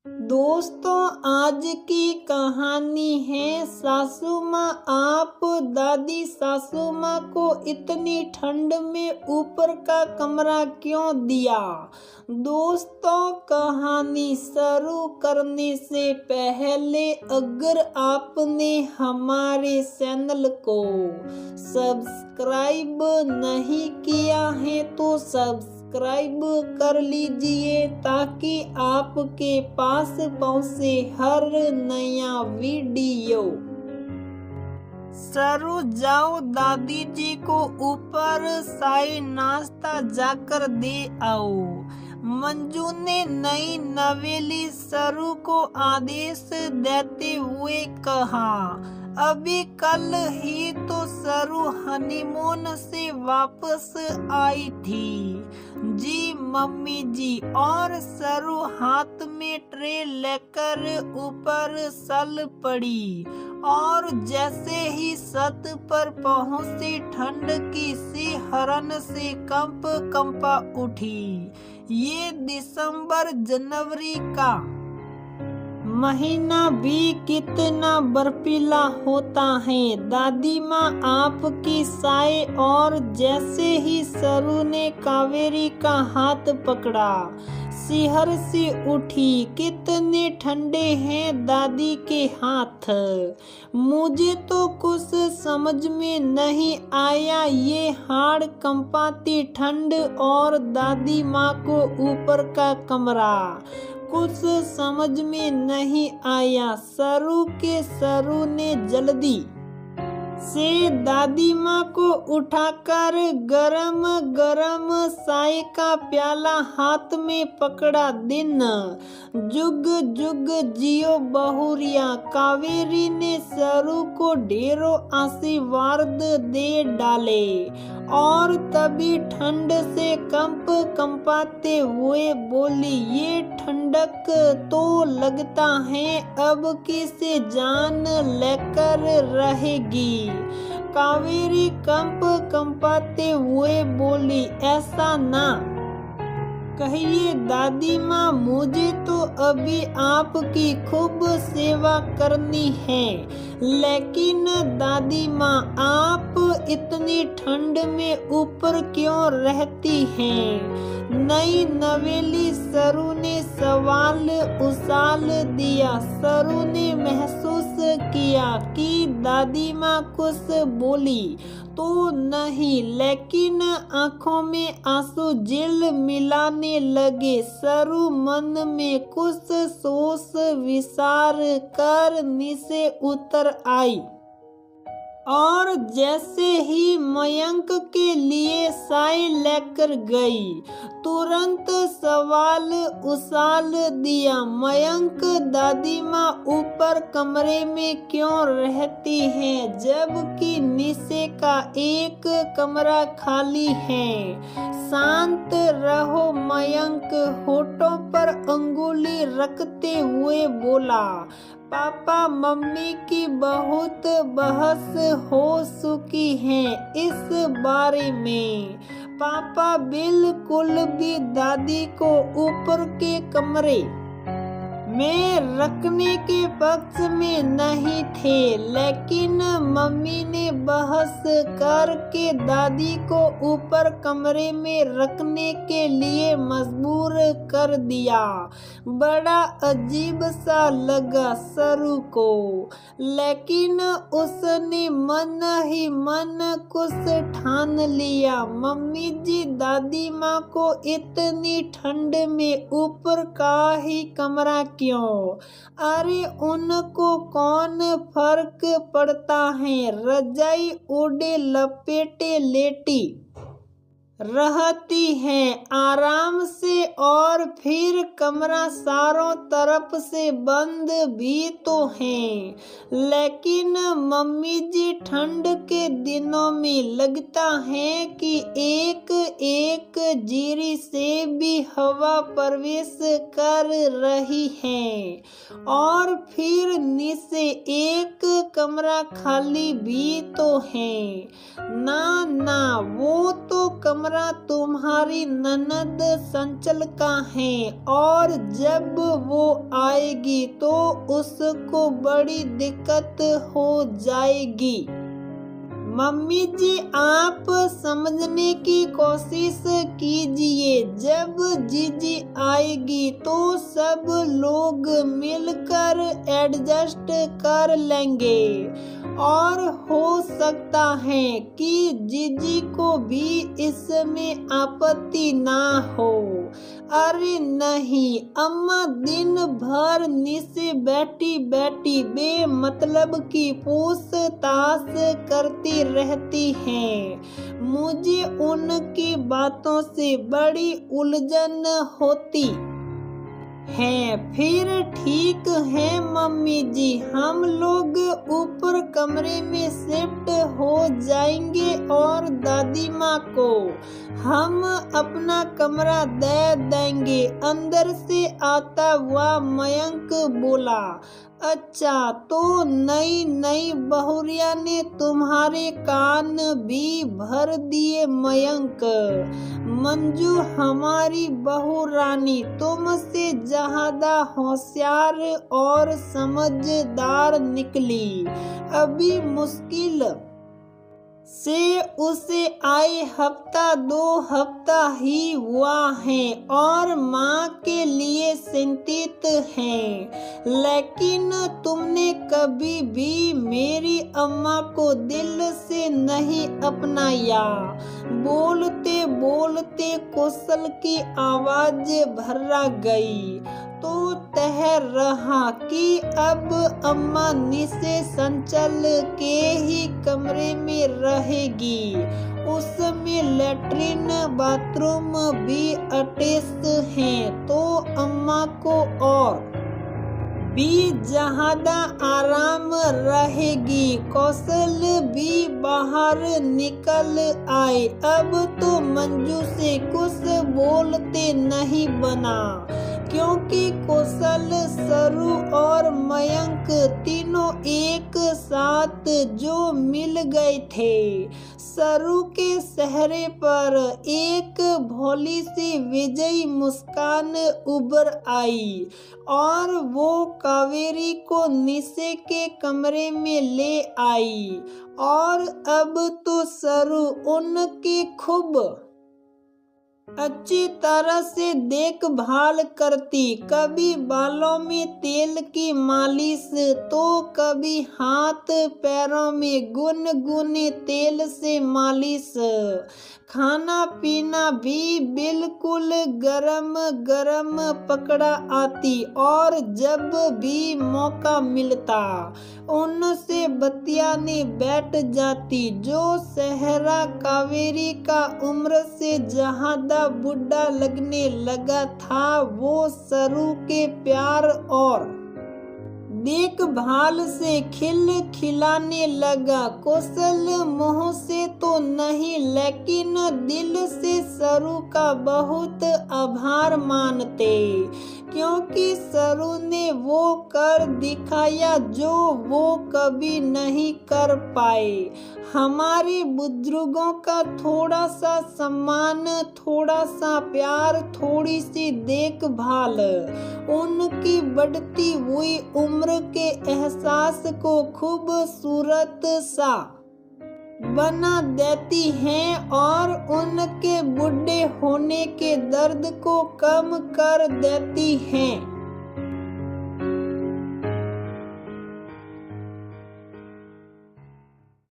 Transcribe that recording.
दोस्तों, आज की कहानी है सासू माँ आप दादी सासू माँ को इतनी ठंड में ऊपर का कमरा क्यों दिया। दोस्तों, कहानी शुरू करने से पहले अगर आपने हमारे चैनल को सब्सक्राइब नहीं किया है तो सब्सक्राइब कर लीजिए ताकि आपके पास पहुंचे हर नया वीडियो। सरू जाओ, दादी जी को ऊपर चाय नाश्ता जाकर दे आओ। मंजू ने नई नवेली सरू को आदेश देते हुए कहा। अभी कल ही तो सरू हनीमून से वापस आई थी। जी मम्मी जी। और सरू हाथ में ट्रे लेकर ऊपर चल पड़ी और जैसे ही छत पर पहुंची ठंड की सिहरन से कंपा उठी। ये दिसंबर जनवरी का महीना भी कितना बर्फीला होता है। दादी माँ आपकी चाय और जैसे ही सरू ने कावेरी का हाथ पकड़ा सिहर सी उठी। कितने ठंडे हैं दादी के हाथ। मुझे तो कुछ समझ में नहीं आया। ये हाड़ कंपाती ठंड और दादी माँ को ऊपर का कमरा कुछ समझ में नहीं आया। सरू ने जल्दी से दादी माँ को उठाकर गरम गरम चाय का प्याला हाथ में पकड़ा। दिन जुग जुग जियो बहुरिया। कावेरी ने सरू को ढेरों आशीर्वाद दे डाले और तभी ठंड से कंपाते हुए बोली, ये ठंडक तो लगता है अब किसे जान लेकर रहेगी। कावेरी कंपाते हुए बोली, ऐसा ना कहिए दादी माँ, मुझे तो अभी आपकी खूब सेवा करनी है। लेकिन दादी माँ, आप इतनी ठंड में ऊपर क्यों रहती हैं? नई नवेली सरू ने सवाल उछाल दिया। सरू ने महसूस किया कि दादी माँ कुछ बोली तो नहीं, लेकिन आंखों में आंसू झिल मिलाने लगे। सरू मन में कुछ सोच विचार कर नीचे उतर आई और जैसे ही मयंक के लिए चाय लेकर गई तुरंत सवाल उछाल दिया। मयंक, दादी माँ ऊपर कमरे में क्यों रहती हैं जबकि नीचे का एक कमरा खाली है? शांत रहो, मयंक होठों पर अंगुली रखते हुए बोला। पापा मम्मी की बहुत बहस हो चुकी है इस बारे में। पापा बिल्कुल भी दादी को ऊपर के कमरे में रखने के पक्ष में नहीं थे, लेकिन मम्मी ने बहस करके दादी को ऊपर कमरे में रखने के लिए मजबूर कर दिया। बड़ा अजीब सा लगा सरू को, लेकिन उसने मन ही मन कुछ ठान लिया। मम्मी जी, दादी माँ को इतनी ठंड में ऊपर का ही कमरा क्यों? अरे उनको कौन फर्क पड़ता है? रजाई ओढ़े लपेटे लेटी रहती हैं आराम से और फिर कमरा चारों तरफ से बंद भी तो है। लेकिन मम्मी जी, ठंड के दिनों में लगता है कि एक एक जीरी से भी हवा प्रवेश कर रही है और फिर नीचे एक कमरा खाली भी तो है। ना ना, वो तो कमरा कमरा तुम्हारी ननद संचल का है और जब वो आएगी तो उसको बड़ी दिक्कत हो जाएगी। मम्मी जी आप समझने की कोशिश कीजिए, जब जीजी आएगी तो सब लोग मिलकर एडजस्ट कर लेंगे और हो सकता है कि जीजी को भी इसमें आपत्ति ना हो। अरे नहीं अम्मा, दिन भर नीचे बैठी बैठी बेमतलब की पूछताछ करती रहती हैं। मुझे उनकी बातों से बड़ी उलझन होती है। फिर ठीक है मम्मी जी, हम लोग ऊपर कमरे में शिफ्ट हो जाएंगे और दादी माँ को हम अपना कमरा दे देंगे। अंदर से आता हुआ मयंक बोला। अच्छा, तो नई नई बहुरिया ने तुम्हारे कान भी भर दिए मयंक। मंजू हमारी बहू रानी तुमसे ज्यादा होशियार और समझदार निकली। अभी मुश्किल से उसे आए हफ्ता 2 हफ्ता ही हुआ है और माँ के लिए चिंतित है। लेकिन तुमने कभी भी मेरी अम्मा को दिल से नहीं अपनाया। बोलते बोलते कौशल की आवाज भर्रा गई तो तह रहा कि अब अम्मा नीचे संचल के ही कमरे में रहेगी। उसमें लैट्रिन बाथरूम भी अटैच हैं तो अम्मा को और भी ज्यादा आराम रहेगी। कौशल भी बाहर निकल आए। अब तो मंजू से कुछ बोलते नहीं बना क्योंकि कौशल, सरू और मयंक तीनों एक साथ जो मिल गए थे। सरू के चेहरे पर एक भोली सी विजयी मुस्कान उभर आई और वो कावेरी को नीचे के कमरे में ले आई और अब तो सरू उनकी खूब अच्छी तरह से देखभाल करती। कभी बालों में तेल की मालिश तो कभी हाथ पैरों में गुनगुने तेल से मालिश। खाना पीना भी बिल्कुल गरम गरम पकड़ा आती और जब भी मौका मिलता उनसे बतियाने बैठ जाती। जो सहरा कावेरी का उम्र से ज्यादा बुढ़ा लगने लगा था वो सरू के प्यार और देखभाल से खिल खिलाने लगा। कौशल मुंह से तो नहीं लेकिन दिल से सरू का बहुत आभार मानते क्योंकि सरू ने वो कर दिखाया जो वो कभी नहीं कर पाए। हमारे बुजुर्गों का थोड़ा सा सम्मान, थोड़ा सा प्यार, थोड़ी सी देखभाल उनकी बढ़ती हुई उम्र के एहसास को खूबसूरत सा बना देती हैं और उनके बूढ़े होने के दर्द को कम कर देती हैं।